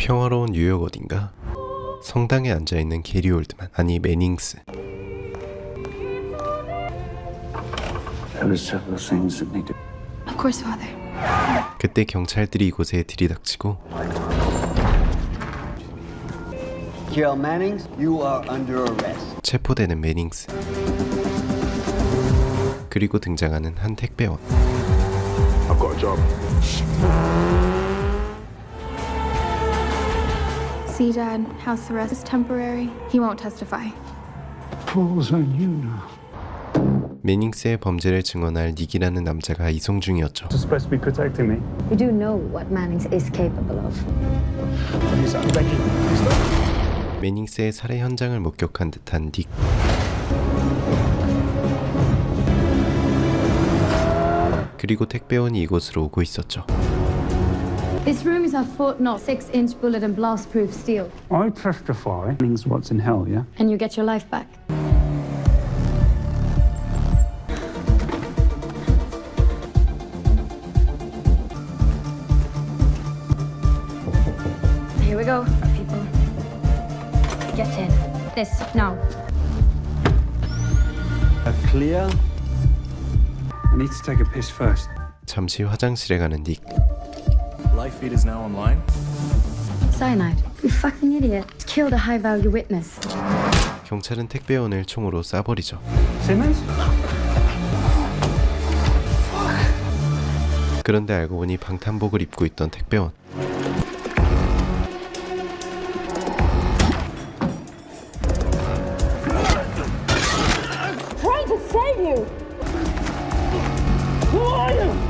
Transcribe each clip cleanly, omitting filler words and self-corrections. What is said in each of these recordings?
평화로운 뉴욕 어딘가 성당에 앉아있는 게리 올드만, 아니 매닝스. Of course, Father. 그때 경찰들이 이곳에 들이닥치고 Carol Mannings, you are under arrest. 체포되는 매닝스. 그리고 등장하는 한 택배원. I've got a job. See, Dad, house arrest is temporary. He won't testify. Falls on you now. 매닝스의 범죄를 증언할 닉이라는 남자가 이송 중이었죠. Supposed to be protecting me. We do know what Mannings is capable of. Please, I'm begging you. Stop. 매닝스의 살해 현장을 목격한 듯한 닉. 그리고 택배원이 이곳으로 오고 있었죠. This room is our Fort Knox 6-inch bullet and blast-proof steel. I testify. Means what's in hell, yeah? And you get your life back. Here we go, people. Get in. This, now. Clear. I need to take a piss first. 잠시 화장실에 가는 닉. Live feed is now online. Cyanide. You fucking idiot. Killed a high-value witness. 경찰은 택배원을 총으로 쏴버리죠. Simmons? 그런데 알고 보니 방탄복을 입고 있던 택배원.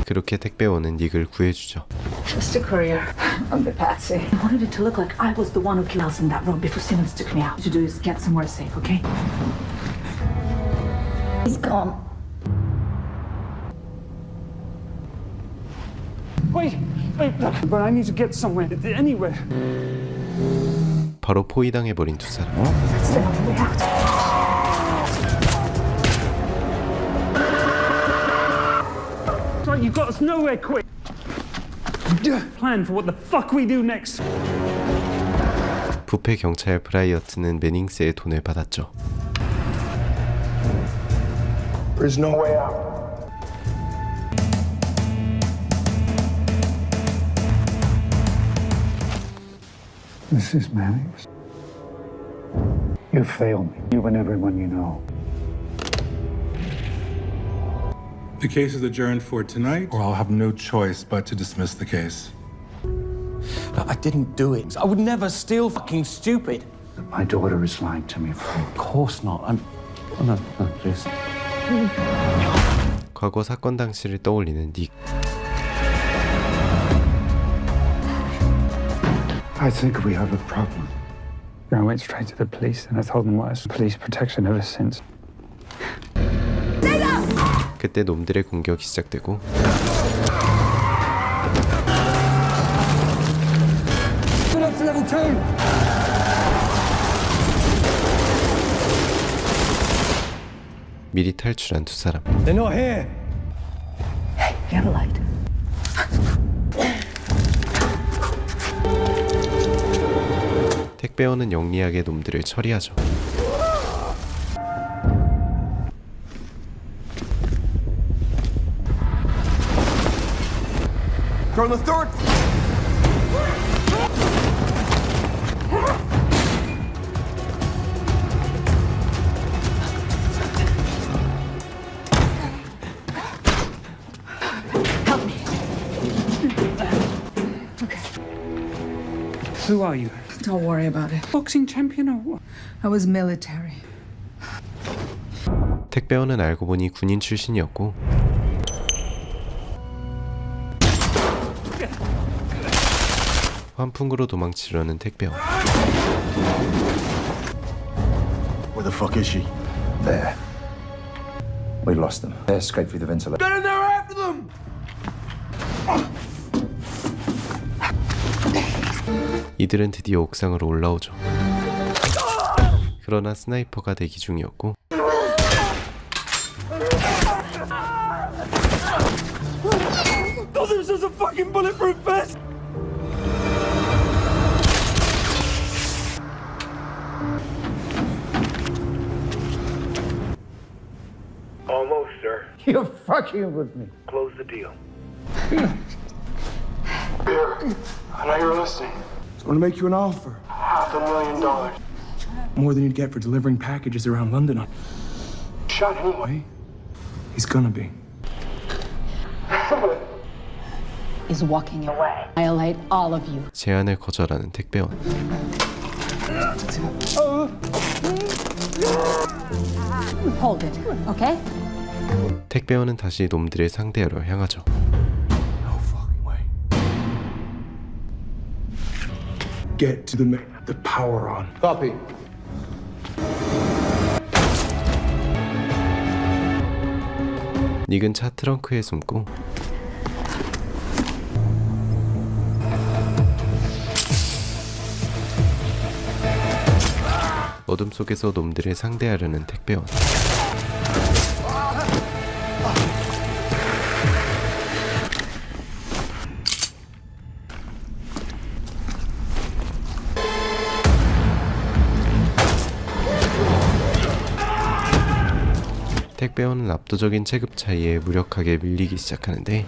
그렇게 택배원은 닉을 구해주죠. Just a courier. I'm the patsy. I wanted it to look like I was the one who killed Alice in that room before Simmons took me out. What you do is get somewhere safe, okay? He's gone. Wait, but I need to get somewhere, anywhere. 바로 포위당해버린 두 사람. Let's stay on the way out. Right, you got us nowhere quick. Plan for what the fuck we do next. 부패 경찰 브라이어트는 매닝스의 돈을 받았죠. There's no way out. Mrs. Mannings, you failed me. You and everyone you know. The case is adjourned for tonight, or I'll have no choice but to dismiss the case. I didn't do it. I would never steal fucking stupid. My daughter is lying to me. Of course not. No, please. 과거 사건 당시를 떠올리는 닉. I think we have a problem. I went straight to the police and I told them what I was police protection ever since. 그때 놈들의 공격이 시작되고 미리 탈출한 두 사람. They're not here. Hey, you have a light. 택배원은 영리하게 놈들을 처리하죠. From the third. Help me. Who are you? Don't worry about it. Boxing champion or what? I was military. 택배원은 알고 보니 군인 출신이었고 환풍구로 도망치려는 택배원. Where the fuck is she? There. We lost them. They escaped through the ventilator. Get in there after them! 이들은 드디어 옥상으로 올라오죠. 그러나 스나이퍼가 대기 중이었고 Thought this was a fucking bulletproof vest! You're fucking with me. Close the deal. Here. I know you're listening. I want to make you an offer. $500,000. More than you'd get for delivering packages around London. Shot anyway. He's gonna be. Is walking away. Violate all of you. 제안을 거절하는 택배원. Hold it, okay? 택배원은 다시 놈들을 상대하러 향하죠. No fucking way. Get to the power on. Copy. 닉은 차 트렁크에 숨고 어둠 속에서 놈들을 상대하려는 택배원. 택배원은 압도적인 체급 차이에 무력하게 밀리기 시작하는데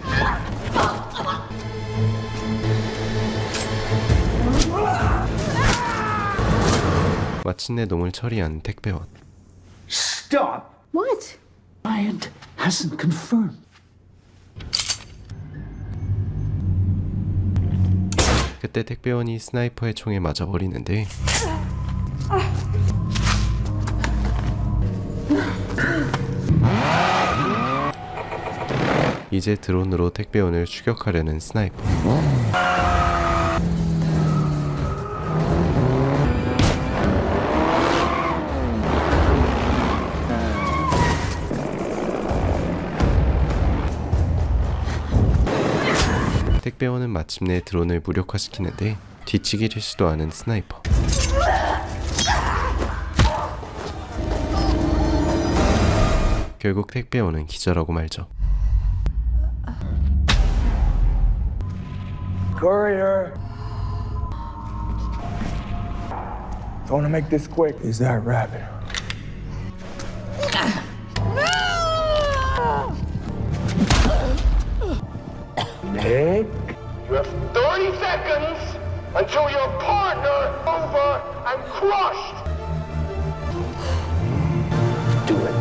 마침내 놈을 처리한 택배원. Stop! What? Client hasn't confirmed. 그때 택배원이 스나이퍼의 총에 맞아 버리는데 이제 드론으로 택배원을 추격하려는 스나이퍼. 택배원은 마침내 드론을 무력화시키는데 뒤치기를 시도하는 스나이퍼. 결국 택배원은 기절하고 말죠. Courier. I want to make this quick. Is that rabbit? Nick? You have 30 seconds until your partner is over and crushed. Do it.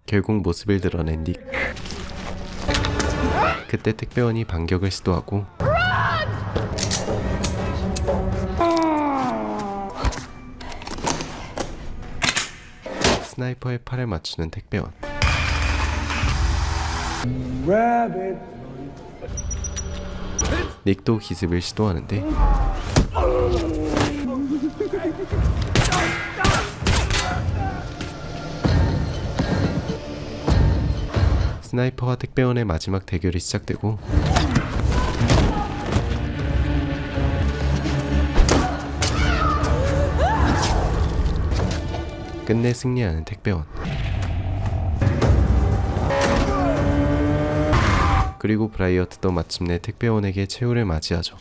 결국 모습을 드러낸 닉. 그때 택배원이 반격을 시도하고 스나이퍼의 팔을 맞추는 택배원. Rabbit. 닉도 기습을 시도하는데 스나이퍼와 택배원의 마지막 대결이 시작되고 끝내 승리하는 택배원. 그리고 브라이어트도 마침내 택배원에게 최후를 맞이하죠.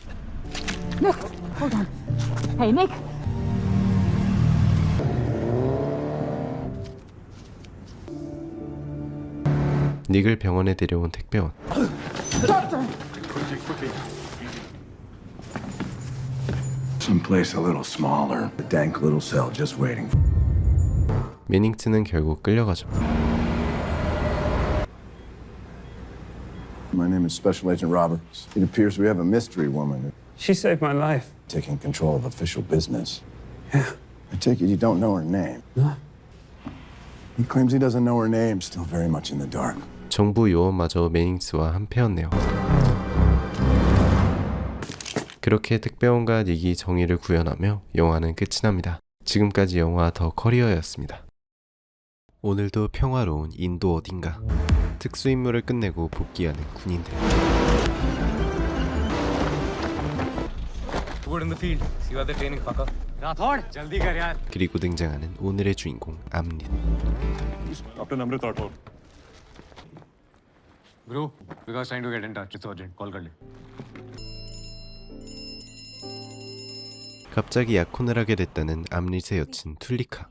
Nick, hold on. Hey, Nick. 닉을 병원에 데려온 택배원. Someplace a little smaller. A dank little cell just waiting. 매닝스는 결국 끌려가죠. My name is Special Agent Roberts. It appears we have a mystery woman She saved my life. taking control of official business. Yeah. I take it you don't know her name. No. He claims he doesn't know her name. Still very much in the dark. 정부 요원마저 매닝스와 한패였네요. 그렇게 택배원과 닉이 정의를 구현하며 영화는 끝이 납니다. 지금까지 영화 더 커리어였습니다. 오늘도 평화로운 인도 어딘가. 특수임무를 끝내고 복귀하는 군인들. 그리고 등장하는 오늘의 주인공 암릿. Bro, Vikas trying to get in touch. It's urgent. Call कर ले. 갑자기 약혼을 하게 됐다는 암릿의 여친 툴리카.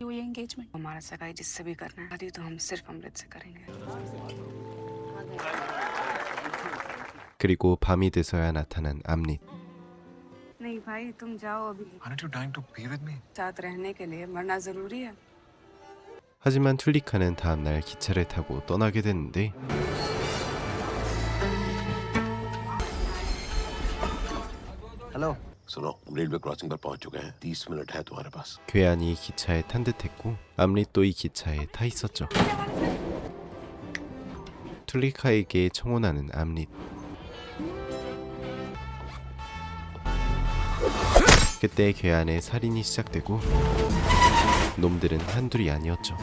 그리고 밤이 돼서야 나타난 암릿. 하지만 툴리카는 다음날 기차를 타고 떠나게 됐는데 Hello. सुनो हम railway crossing पर पहुंच चुके हैं 30 मिनट है तुम्हारे पास 괴한이 기차에 탄 듯했고 암릿도 이 기차에 타 있었죠. 툴리카에게 청혼하는 암릿. 그때 괴한의 살인이 시작되고 놈들은 한둘이 아니었죠.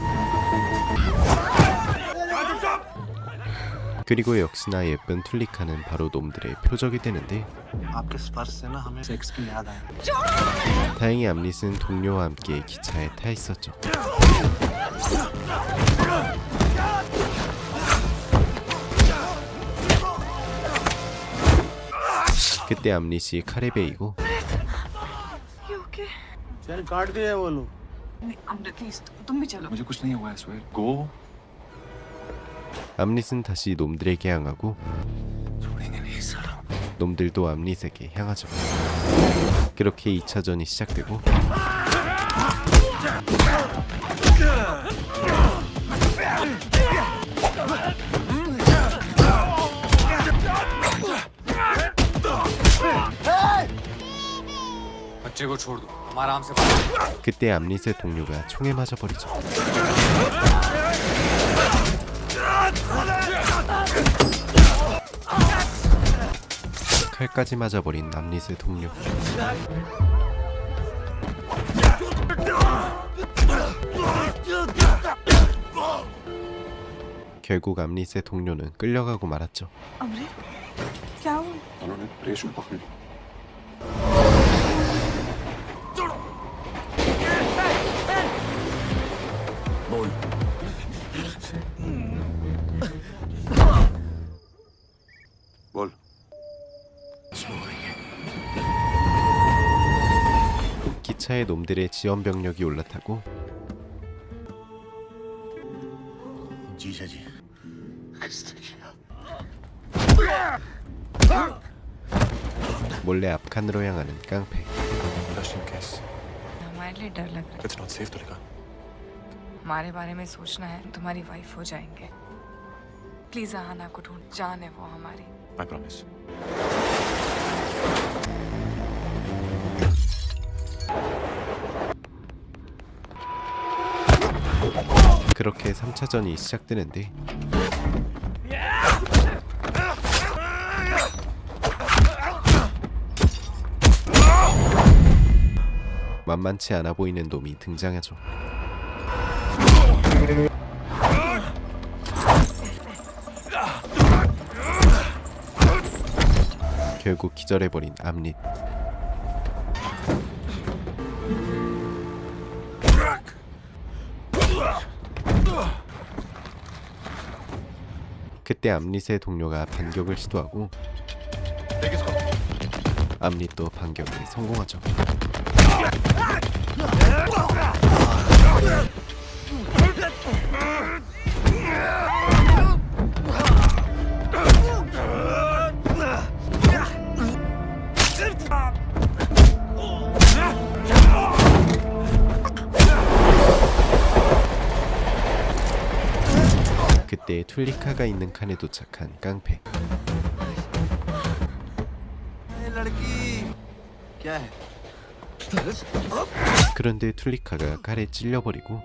그리고 역시나 예쁜 툴리카는 바로 놈들의 표적이 되는데 다행히 암릿은 동료와 함께 기차에 타 있었죠. 그때 암릿이 칼에 베이고 암릿은 다시 놈들에게 향하고 놈들도 암릿에게 향하죠. 그렇게 2차전이 시작되고 그때 암릿의 동료가 총에 맞아버리죠. 칼까지 맞아버린 암릿의 동료. 결국 암릿의 동료는 끌려가고 말았죠. बोल 기차에 놈들의 지원 병력이 올라타고 जीजा जी किसने किया 몰래 앞칸으로 향하는 깡패. हमारे लिए डर लग रहा है हमारे बारे में सोचना है तुम्हारी वाइफ हो जाएंगे प्लीज आहाना को ढूंढ जान है वो हमारी I promise. 그렇게 3차전이 시작되는데 만만치 않아 보이는 놈이 등장하죠. 결국 기절해버린 암릿. 그때 암릿의 동료가 반격을 시도하고 암릿도 반격에 성공하죠. 그때 툴리카가 있는 칸에 도착한 깡패. 그런데 툴리카가 칼에 찔려버리고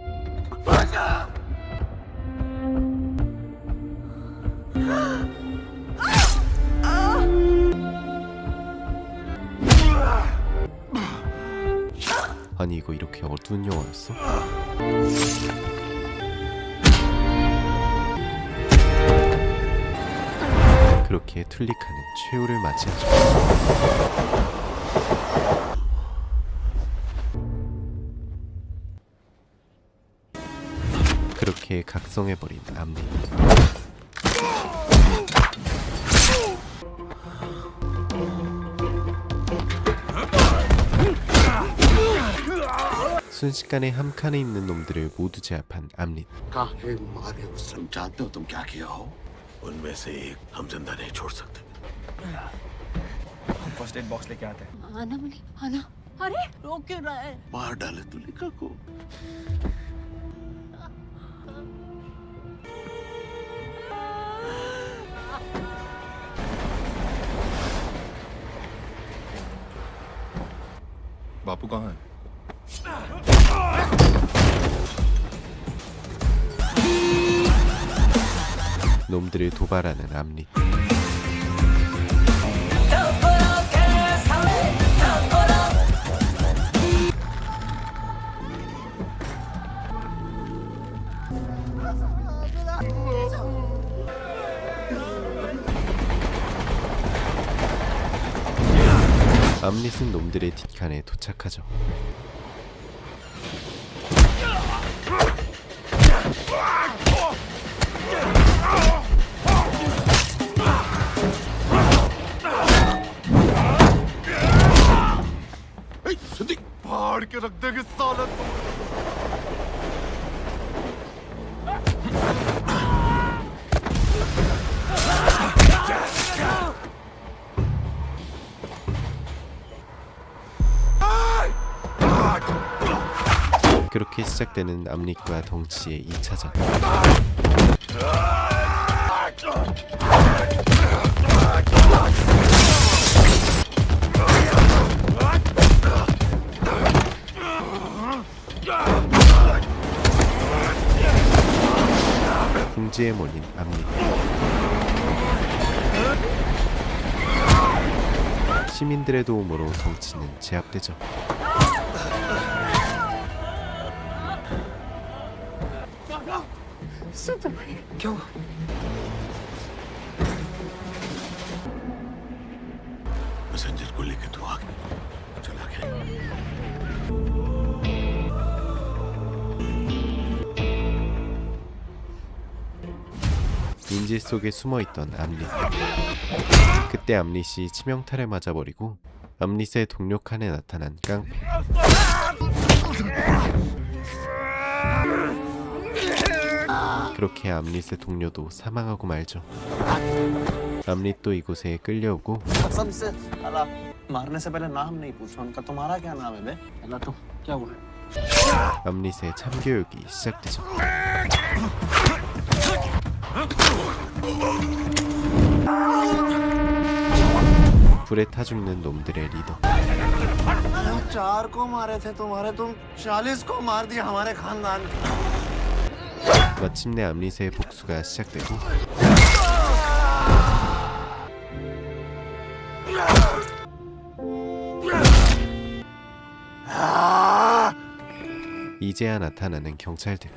아니 이거 이렇게 어두운 영화였어? 그렇게 툴리카는 최후를 맞이하죠. 그렇게 각성해버린 암릿. 순식간에 한 칸에 있는 놈들을 모두 제압한 암릿. काहे मारे उस तुम जानते हो तुम क्या किया हो? उनमें से एक हम जिंदा नहीं छोड़ सकते। फर्स्ट एड बॉक्स लेके आते हैं। आना बोली आना। अरे रोक क्यों रहा है? मार डाले तू लिखा को। बापू कहाँ है? 놈들을 도발하는 암릿. 암릿은 놈들의 뒷칸에 도착하죠. सिद्दीक फाड़ के रख देगी साला तुम। 그렇게 시작되는 암릿과 덩치의 2차전. 궁지에 몰린 암릿. 시민들의 도움으로 덩치는 제압되죠. क्या हुआ? मैसेंजर को लेके तू आ गया, चला गया। 인질 속에 숨어있던 암릿. 그때 암릿이 치명타를 맞아버리고 암릿의 동료 칸에 나타난 깡패. 그렇게 암릿의 동료도 사망하고 말죠. 암릿도 이곳에 끌려오고 암릿의 참교육이 시작되죠. 불에 타 죽는 놈들의 리더. 4 को मारे थे तुम्हारे, तुम 40 को मार दिया हमारे खानदान। 마침내 암릿의 복수가 시작되고 이제야 나타나는 경찰들.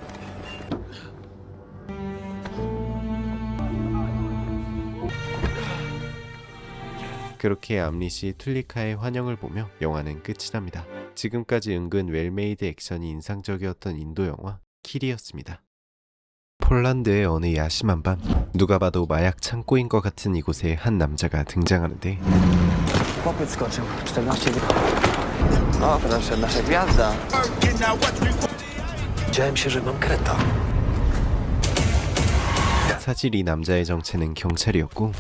그렇게 암릿이 툴리카의 환영을 보며 영화는 끝이 납니다. 지금까지 은근 웰메이드 액션이 인상적이었던 인도 영화 킬이었습니다. 폴란드의 어느 야심한 밤, 누가 봐도 마약 창고인 것 같은 이곳에 한 남자가 등장하는데 사실 이 남자의 정체는 경찰이었고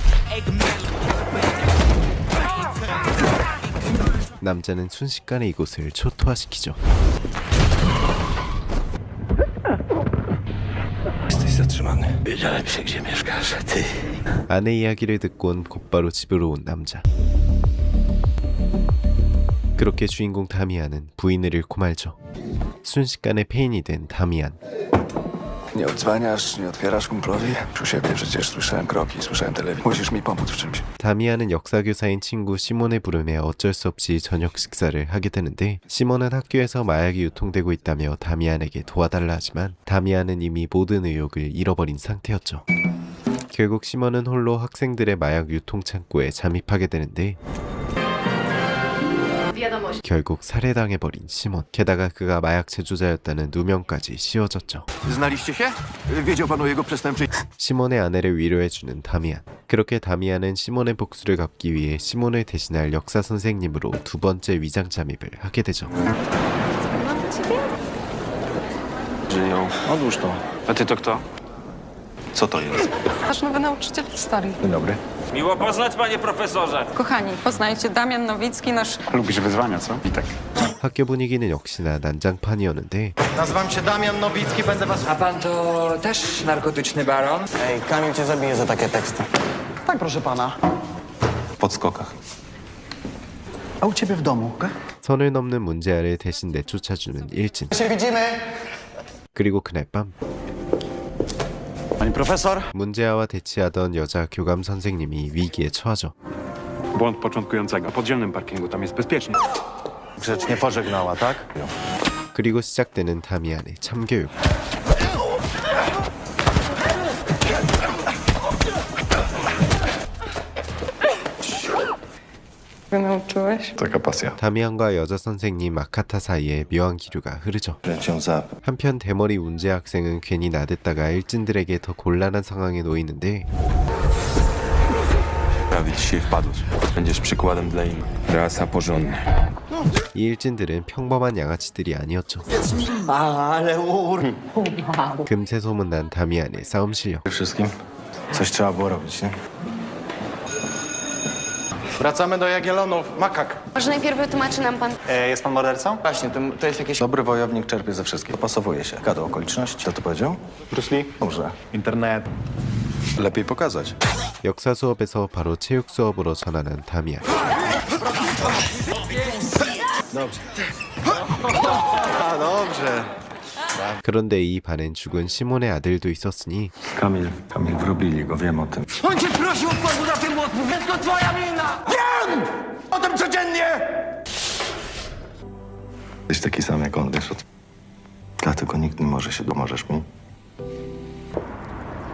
남자는 순식간에 이곳을 초토화시키죠. 아내 이야기를 듣곤 곧바로 집으로 온 남자. 그렇게 주인공 다미안은 부인을 잃고 말죠. 순식간에 폐인이 된 다미안. Nie odzwaniasz, nie otwierasz kumplowi? Przy siebie przecież słyszałem kroki, słyszałem telewizję. Musisz mi pomóc w czymś. 다미안은 역사교사인 친구 시몬의 부름에 어쩔 수 없이 저녁 식사를 하게 되는데 시몬은 학교에서 마약이 유통되고 있다며 다미안에게 도와달라 하지만 다미안은 이미 모든 의욕을 잃어버린 상태였죠. 결국 시몬은 홀로 학생들의 마약 유통 창고에 잠입하게 되는데 결국 살해당해버린 시몬. 게다가 그가 마약 제조자였다는 누명까지 씌워졌죠. 시몬의 아내를 위로해주는 다미안. 그렇게 다미안은 시몬의 복수를 갚기 위해 시몬을 대신할 역사 선생님으로 두 번째 위장 잠입을 하게 되죠. ciebie? Żyją. Odłóż to. A ty to kto? Co to jest? Nasz nowy nauczyciel historii. Dzień dobry. Miło poznać, panie profesorze. Kochani, poznajcie Damian Nowicki, nasz... Lubisz wyzwania, co? Witek. 학교 분위기는 역시나 난장판이었는데 Nazywam się Damian Nowicki, będę was... A pan to też narkotyczny baron? Ej, Kamil cię zabije za takie teksty. Tak, proszę pana. W podskokach. A u ciebie w domu? 선을 넘는 문제아를 대신 내쫓아주는 일진. się widzimy! 그리고 그날 밤 Pani profesor? 문제아와 대치하던 여자 교감 선생님이 위기에 처하죠. Błąd początkującego. W podziemnym parkingu, tam jest bezpiecznie. Grzecznie pożegnała, tak? 그리고 시작되는 다미안의 참교육. Wy nauczyłeś? Taka pasja. 다미안과 여자 선생님 아카타 사이에 묘한 기류가 흐르죠. Kręcią za... 한편 대머리 운재 학생은 괜히 나댔다가 일진들에게 더 곤란한 상황에 놓이는데 Prawie dzisiaj wpadłeś. Będziesz przykładem dla innych. Rasa porządna. 이 일진들은 평범한 양아치들이 아니었죠. Ale 금세 소문난 다미안의 싸움 실력. Przede wszystkim coś trzeba było robić, nie? Wracamy do Jagiellonów. Makak. Może najpierw wytłumaczy nam pan... Jest pan mordercą? Właśnie, to jest jakieś... Dobry wojownik czerpie ze wszystkiego. Dopasowuje się. Gada okoliczności. Kto to powiedział? Bruce Lee? Dobrze. Internet. Lepiej pokazać. 역사 수업에서 바로 체육 수업으로 전환한 다미안. Dobrze. A, dobrze. 그런데 이 반엔 죽은 시몬의 아들도 있었으니 Kamil wrobili go, wiem o tym. On cię prosił o pozwól na tym odpływ, więc to twoja wina! Wiem! O tym codziennie! Jesteś taki sam jak on, wiesz o tym. Dlatego nikt nie może się domożesz mi.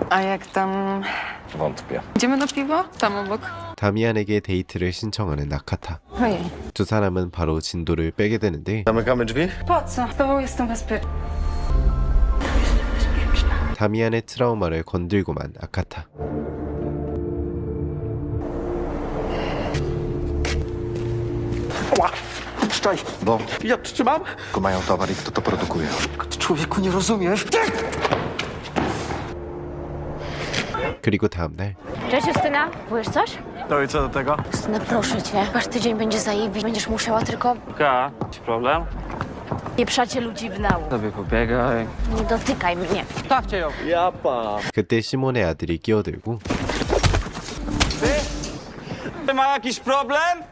A jak tam... Wątpię. Idziemy na piwo? Tam obok. 다미안에게 데이트를 신청하는 아카타. Ojej. 두 사람은 바로 진도를 빼게 되는데 Zamykamy drzwi? Po co? Z tobą jestem bezpieczna. 다미안의 트라우마를 건들고만 아카타. Puszczaj. Bo Ja trzymam? tylko mają towar i kto to produkuje. Ty człowieku nie rozumiesz. 그리고 다음날 Cześć Justyna, powiesz coś? No i co do tego? Justyna, proszę cię, wasz tydzień będzie zajebić. Będziesz musiała tylko... Ka, problem? Nie przacie ludzi w nału. Sobie pobiegaj. Nie dotykaj mnie. Stawcie ją. Japa. 그때 시몬의 아들이 끼어들고 Ty ma jakiś problem?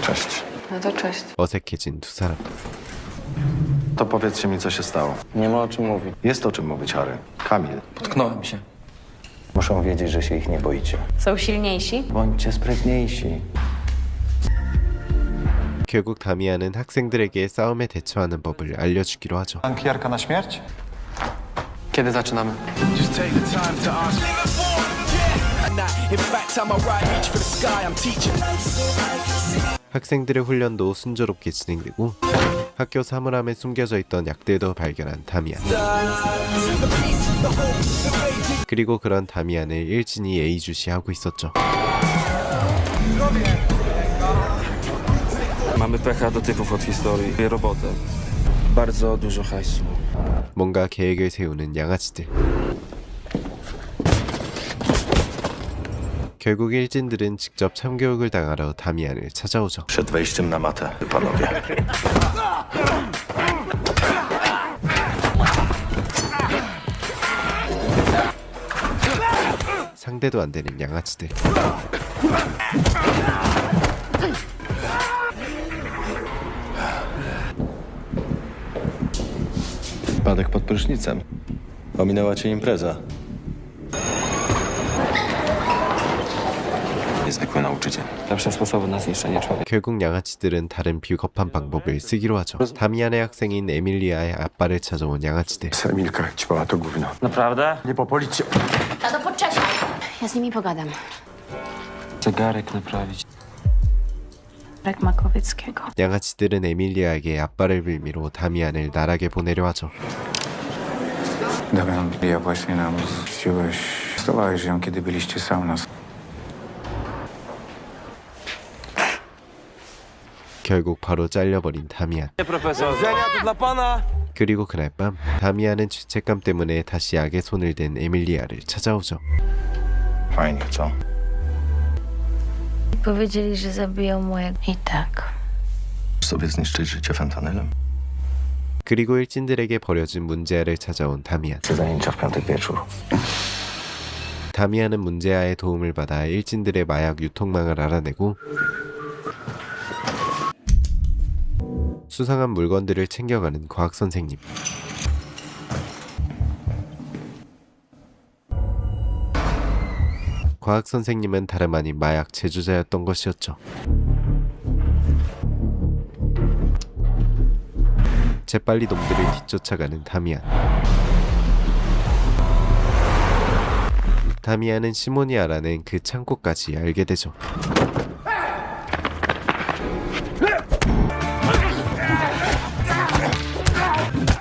Cześć. No to cześć. 어색해진 두 사람. To powiedzcie mi, co się stało. Nie ma o czym mówić. Jest o czym mówić, Harry. Kamil. Potknąłem się. Muszą wiedzieć, że się ich nie boicie. Są silniejsi? Bądźcie sprytniejsi. 결국 다미안은 학생들에게 싸움에 대처하는 법을 알려주기로 하죠. Ankiarka na śmierć? Kiedy zaczynamy? 학생들의 훈련도 순조롭게 진행되고 학교 사물함에 숨겨져 있던 약들도 발견한 다미안. 그리고 그런 다미안을 일진이 예의주시하고 있었죠. Mamy pecha do typów od historii. Robotę. Bardzo dużo hajsu. 뭔가 계획을 세우는 양아치들. 결국 일진들은 직접 참교육을 당하러 다미안을 찾아오죠. Przed wejściem na matę, panowie. 상대도 안 되는 양아치들. Wypadek pod prysznicem. Ominęła cię impreza. Niezwykły nauczyciel. Lepsze sposoby na zniszczenie człowieka. 결국 양아치들은 다른 비겁한 방법을 쓰기로 하죠. 다미안의 학생인 에밀리아의 아빠를 찾아온 양아치들. Emilka, ćpała to gówno. Naprawdę? Nie po policję. Tato, poczekaj. Ja z nimi pogadam. Zegarek naprawić. Like Makowieckiego. 양아치들은 에밀리아에게 아빠를 빌미로 다미안을 나락에 보내려 하죠. Damian, ja właśnie nam zrzuciłeś. Stawałeś ją, kiedy byliście sam nas. 결국 바로 잘려버린 다미안. 그리고 그날 밤 다미안은 죄책감 때문에 다시 악의 손을 댄 에밀리아를 찾아오죠. Fajnie, co? Powiedzieli, że zabiją mojego. I tak. Sobie zniszczyć życie fentanylem? 그리고 일진들에게 버려진 문제아를 찾아온 다미안. Zajęcia w piątek wieczór. 다미안은 문제아의 도움을 받아 일진들의 마약 유통망을 알아내고 수상한 물건들을 챙겨가는 과학 선생님. 과학 선생님은 다름 아닌 마약 제조자였던 것이었죠. 재빨리 놈들을 뒤쫓아가는 다미안. 다미안은 시몬이 알아낸 그 창고까지 알게 되죠.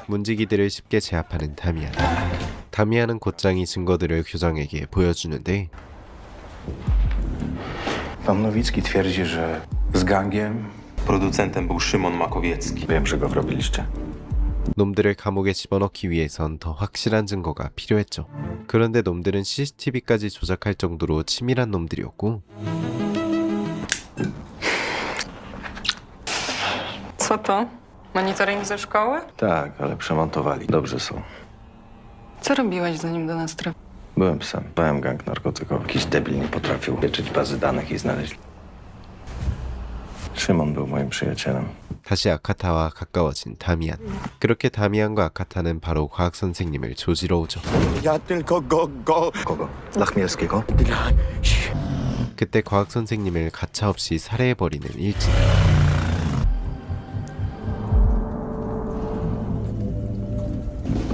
문지기들을 쉽게 제압하는 다미안. 다미안은 곧장 이 증거들을 교장에게 보여주는데 Pan Nowicki twierdzi, że z gangiem Producentem był Szymon Makowiecki. wiem, że go wrobiliście. 놈들을 감옥에 집어넣기 위해선 더 확실한 증거가 필요했죠. 그런데 놈들은 CCTV까지 조작할 정도로 치밀한 놈들이었고 Co to? Monitoring ze szkoły? Tak, ale przemontowali. Dobrze są. Co robiłeś zanim do nas trafiłeś? Byłem psem. Byłem gang narkotykowy. Jakiś debil nie potrafił wieczyć bazy danych i znaleźć. Szymon był moim przyjacielem. 다시 아카타와 가까워진 다미안. 그렇게 다미안과 아카타는 바로 과학 선생님을 조지러 오죠. Ja tylko go... Kogo? Dla Chmielskiego? 그때 과학 선생님을 가차없이 살해해버리는 일진.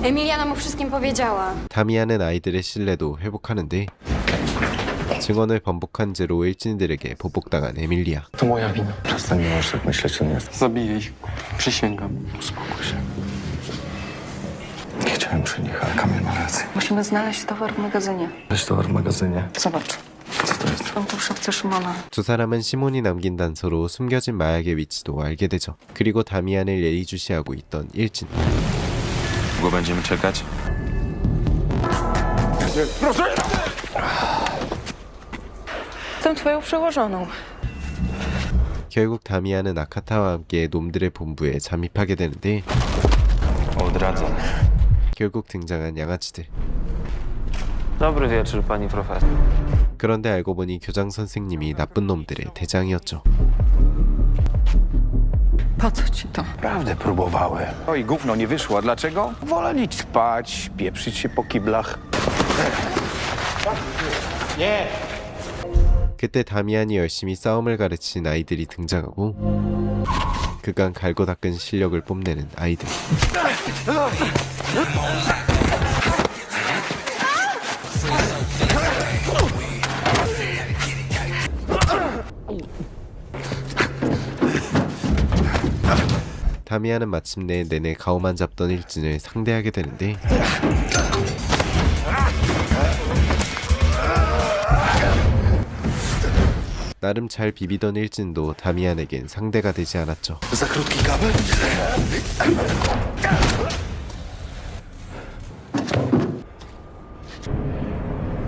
Emilia nam o wszystkim powiedziała. 다미안은 아이들의 신뢰도 회복하는데 증언을 번복한 죄로 일진들에게 보복당한 에밀리아. To moja wina. Przestań, nie możesz tak myśleć, to nie jest. Zabiję ich. Przysięgam. Uspokój się. Nie chciałem przy nich, ale Kamil ma rację. Musimy znaleźć towar w magazynie. Weź towar w magazynie. Zobacz. Co to jest? Tam to w szafce Szymona. 두 사람은 시몬이 남긴 단서로 숨겨진 마약의 위치도 알게 되죠. 그리고 다미안을 예의주시하고 있던 일진. Długo będziemy czekać? Proszę! Jestem twoją przełożoną. 결국 다미안은 아카타와 함께 놈들의 본부에 잠입하게 되는데 Odradzam. 결국 등장한 양아치들. Dobry wieczór, pani profesor. 그런데 알고 보니 교장 선생님이 나쁜 놈들의 대장이었죠. Po co ci to? Prawdę próbowałem. No i gówno nie wyszło. Dlaczego? Wolę lić spać, pieprzyć się po kiblach. Nie! 그때 다미안이 열심히 싸움을 가르친 아이들이 등장하고 그간 갈고 닦은 실력을 뽐내는 아이들. 다미안은 마침내 내내 가오만 잡던 일진을 상대하게 되는데 나름 잘 비비던 일진도 다미안에겐 상대가 되지 않았죠. Za krótki kabel?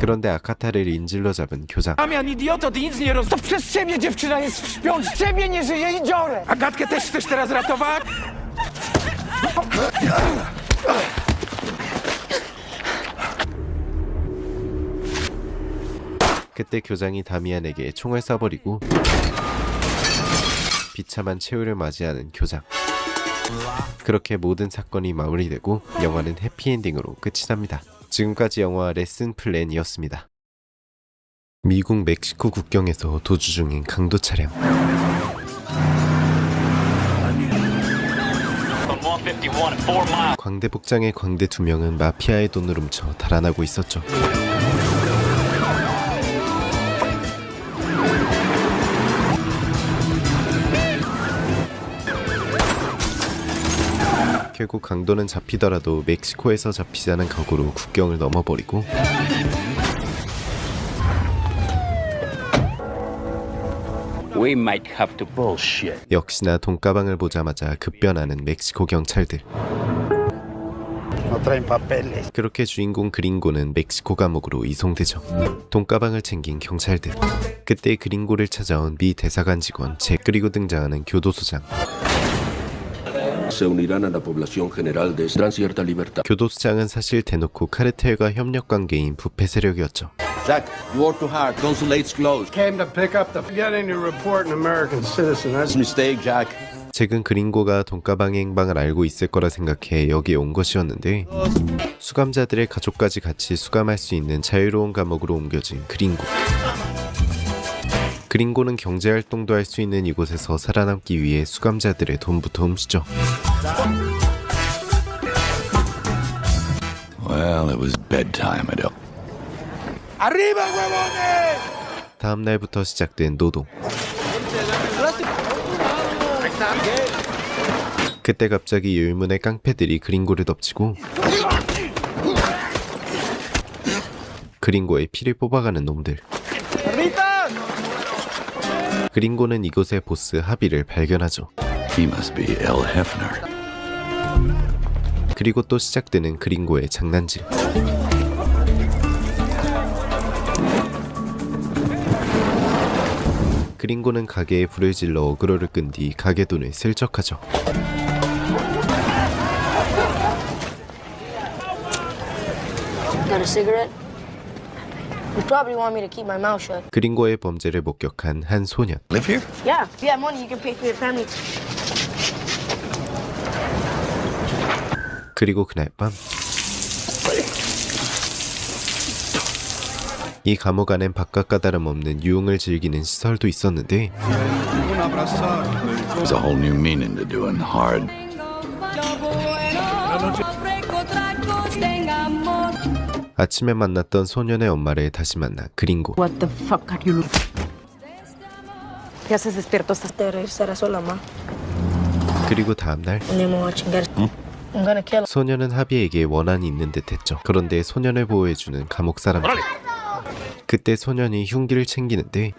그런데 아카타를 인질로 잡은 교장. Damian, idioto, ty nic nie roz... To przez ciebie dziewczyna jest w śpiąc, ciebie nie żyje i dziorę! Agatkę też chcesz teraz ratować? 그때 교장이 다미안에게 총을 쏴버리고 비참한 최후를 맞이하는 교장. 그렇게 모든 사건이 마무리되고 영화는 해피엔딩으로 끝이 납니다. 지금까지 영화 레슨 플랜이었습니다. 미국 멕시코 국경에서 도주 중인 강도 차량. 광대 복장의 광대 2명은 마피아의 돈을 훔쳐 달아나고 있었죠. 결국 강도는 잡히더라도 멕시코에서 잡히자는 각오로 국경을 넘어버리고 We might have to bullshit. 역시나 돈가방을 보자마자 급변하는 멕시코 경찰들. No traen papeles. 그렇게 주인공 그린고는 멕시코 감옥으로 이송되죠. 돈가방을 챙긴 경찰들. 그때 그린고를 찾아온 미 대사관 직원 잭, 그리고 등장하는 교도소장. Se unirán a la población general de tendrán cierta libertad. 교도소장은 사실 대놓고 카르텔과 협력 관계인 부패 세력이었죠. Jack, you work too hard. Consulate's closed. Came to pick up the getting to report an American citizen. That's a mistake, Jack. 잭은 그린고가 돈가방의 행방을 알고 있을 거라 생각해 여기에 온 것이었는데 수감자들의 가족까지 같이 수감할 수 있는 자유로운 감옥으로 옮겨진 그린고. 그린고는 경제활동도 할 수 있는 이곳에서 살아남기 위해 수감자들의 돈부터 훔치죠. Well, it was bedtime at Arriba, huevones! 다음 날부터 시작된 노동. 그때 갑자기 유일문의 깡패들이 그린고를 덮치고 그린고의 피를 뽑아가는 놈들. 그린고는 이곳의 보스 하비를 발견하죠. He must be El Hefner. 그리고 또 시작되는 그린고의 장난질. 그린고는 가게에 불을 질러 어그로를 끈 뒤 가게 돈을 슬쩍 하죠. Got a cigarette? You probably want me to keep my mouth shut. 그린고의 범죄를 목격한 한 소년. Live here? Yeah, if you have money, you can pay for your family. 그리고 그날 밤 이 감옥 안엔 바깥과 다름없는 유흥을 즐기는 시설도 있었는데 There's a whole new meaning to doing hard. 아침에 만났던 소년의 엄마를 다시 만나 그린고. What the fuck are you looking? Ya se despiertó esta regresará sola, ma. 그리고 다음날 I'm gonna kill him. 소년은 하비에게 원한이 있는 듯했죠. 그런데 소년을 보호해주는 감옥 사람들. 그때 소년이 흉기를 챙기는데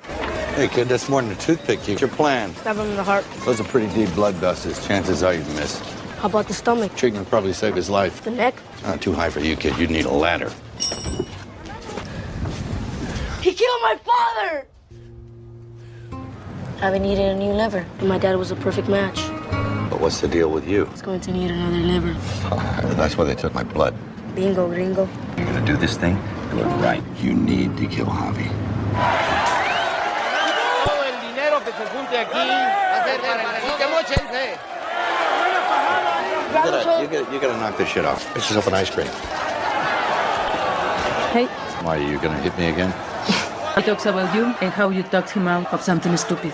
Hey kid, that's more than a toothpick. What's your plan? Stab him in the heart. Those are pretty deep blood vessels. Chances are you'd miss. How about the stomach? Treatment would probably save his life. The neck? Not too high for you, kid. You'd need a ladder. He killed my father! I've been needing a new liver, and my dad was a perfect match. But what's the deal with you? He's going to need another liver. That's why they took my blood. Bingo, gringo. You're gonna do this thing? Do it right. You need to kill Javi. Todo el dinero que se junte aquí va a ser para el que mochense. You gotta knock this shit off. Fix yourself an ice cream. Hey, Why, are you gonna hit me again? he talks about you and how you talked him out of something stupid.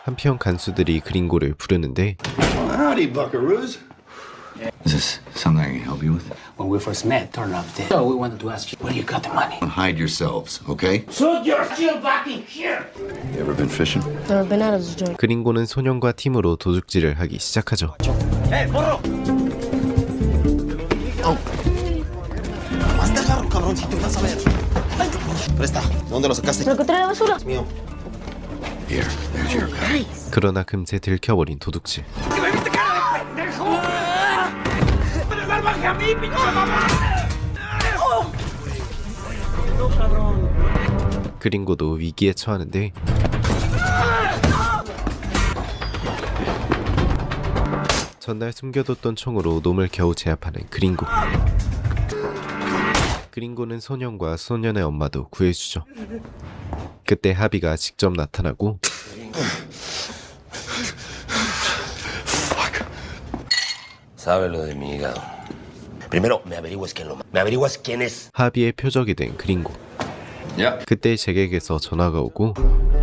한편 간수들이 그린고를 부르는데 Howdy, buckaroos. Is this something I can help you with? when we first met, turned out dead. So we wanted to ask you where you got the money. Hide yourselves, okay? So you're still back in here? You ever been fishing? Never been out of this joint. 그린고는 소년과 팀으로 도둑질을 하기 시작하죠. ¡Eh, porro! Más te agarro, cabroncito, vas a ver. Presta, ¿de dónde lo sacaste? ¿Pero qué trae la basura? Mío. Here, there's your cut. 그러나 금세 들켜버린 도둑질. ¡Que me viste cara de pendejo! ¡Me das salvaje a mí, pinche mamá! ¡No, cabrón! 그린고도 위기에 처하는데 전날 숨겨뒀던 총으로 놈을 겨우 제압하는 그린고. 그린고는 소년과 소년의 엄마도 구해주죠. 그때 하비가 직접 나타나고 Sabe lo de mi hígado. Primero, me averiguas quién es. 하비의 표적이 된 그린고. Yep. 그때 잭에게서 전화가 오고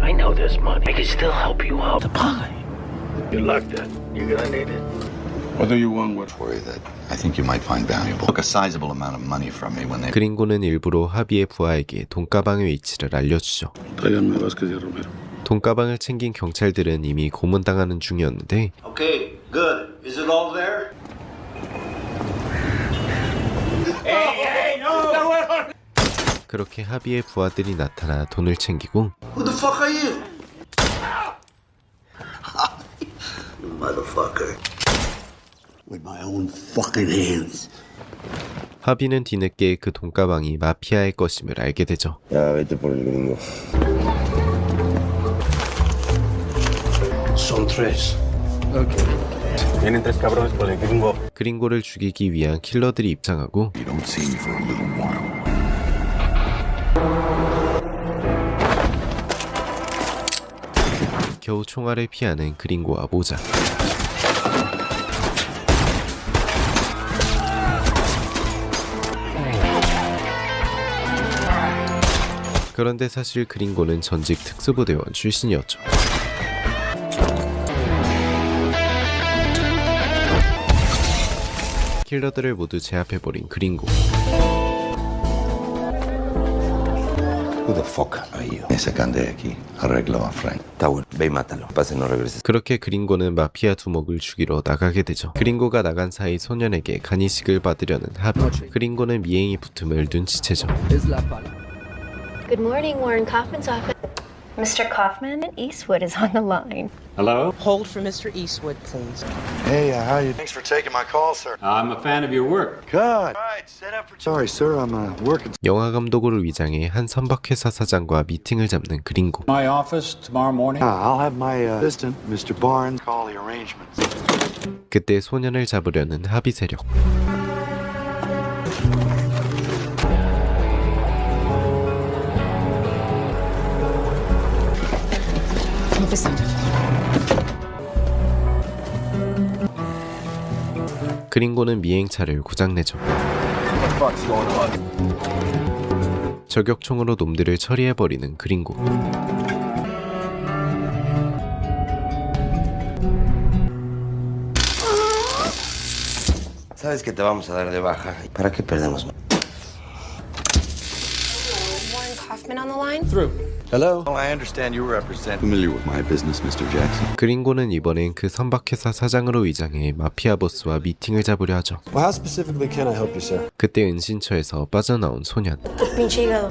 I know this money. I can still help you out. You like that? You're gonna need it. Whether you want what for you that I think you might find valuable. Took a sizable amount of money from me when they. 그린고는 일부러 하비의 부하에게 돈가방의 위치를 알려주죠. Tráiganme Vázquez y Romero. 돈가방을 챙긴 경찰들은 이미 고문당하는 중이었는데 Okay, good. Is it all there? ¡Ey, no! 그렇게 하비의 부하들이 나타나 돈을 챙기고 Who the fuck are you? You motherfucker. With my own fucking hands. 하비는 뒤늦게 그 돈가방이 마피아의 것임을 알게 되죠. Ya, vete por el gringo. Son tres. Okay. Vienen tres cabrones por el gringo. 그린고를 죽이기 위한 킬러들이 입장하고 You don't see me for a little while. 겨우 총알을 피하는 그린고와 모자. 그런데 사실 그린고는 전직 특수부대원 출신이었죠. 킬러들을 모두 제압해버린 그린고. Who the fuck are you? Me sacan de aquí. Arreglo a Frank. Está bueno, ve y mátalo. Pase, no regreses. 그렇게 그린고는 마피아 두목을 죽이러 나가게 되죠. 그린고가 나간 사이 소년에게 간이식을 받으려는 하비. 그린고는 미행이 붙음을 눈치채죠. Good morning, Warren Kaufman's office. Mr. Kaufman, Eastwood is on the line. Hello? Hold for Mr. Eastwood, please. Hey, how you? Thanks for taking my call, sir. I'm a fan of your work. Good. All right, set up for. Sorry, sir. I'm working. 영화 감독으로 위장해 한 선박회사 사장과 미팅을 잡는 그린고. My office tomorrow morning. I'll have my assistant, Mr. Barnes, call the arrangements. 그때 소년을 잡으려는 하비 세력. 그린고는 미행차를 고장내죠. 저격총으로 놈들을 처리해버리는 그린고. Sabes que te vamos a dar de baja. ¿Para qué perdemos? Warren Kaufman on the line? Through. Hello. I understand you represent. Familiar with my business, Mr. Jackson. 그린고는 이번엔 그 선박회사 사장으로 위장해 마피아 보스와 미팅을 잡으려 하죠. Well, how specifically can I help you, sir? 그때 은신처에서 빠져나온 소년. Pinche hígado.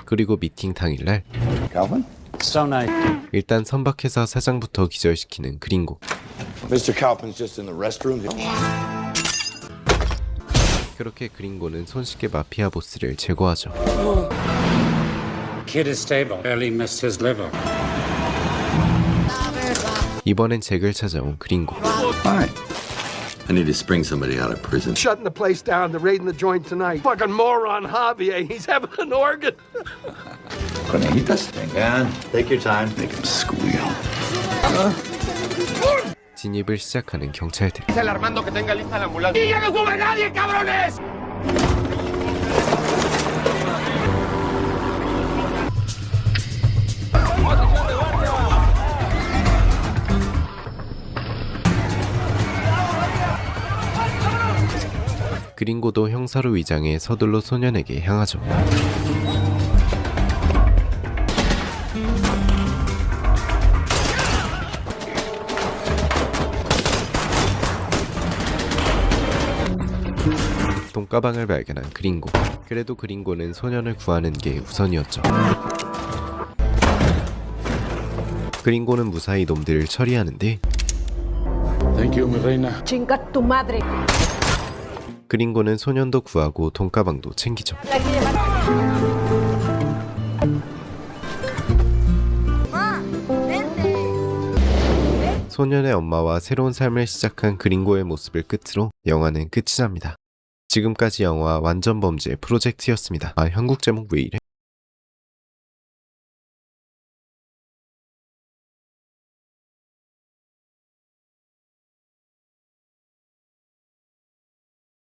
그리고 미팅 당일날 Calvin? So nice. 일단 선박회사 사장부터 기절시키는 그린고. Mr. Kaufman's just in the restroom. 그렇게 그린고는 손쉽게 마피아 보스를 제거하죠. Kid is stable. Barely missed his liver. 이번엔 잭을 찾아온 그린고. Fine. I need to spring somebody out of prison. Shutting the place down. They're raiding the joint tonight. Fucking moron Javier. He's having an organ. Conejitas, vengan. Take your time. Make him squeal. 진입을 시작하는 경찰들. El Armando que tenga lista la ambulancia. ¡Y ya no sube nadie, cabrones! 그린고도 형사로 위장해 서둘러 소년에게 향하죠. 돈가방을 발견한 그린고. 그래도 그린고는 소년을 구하는 게 우선이었죠. 그린고는 무사히 놈들을 처리하는데 Thank you, mi reina. Chinga tu madre. 그린고는 소년도 구하고 돈가방도 챙기죠. 소년의 엄마와 새로운 삶을 시작한 그린고의 모습을 끝으로 영화는 끝이 납니다. 지금까지 영화 완전 범죄 프로젝트였습니다. 아, 한국 제목 왜 이래?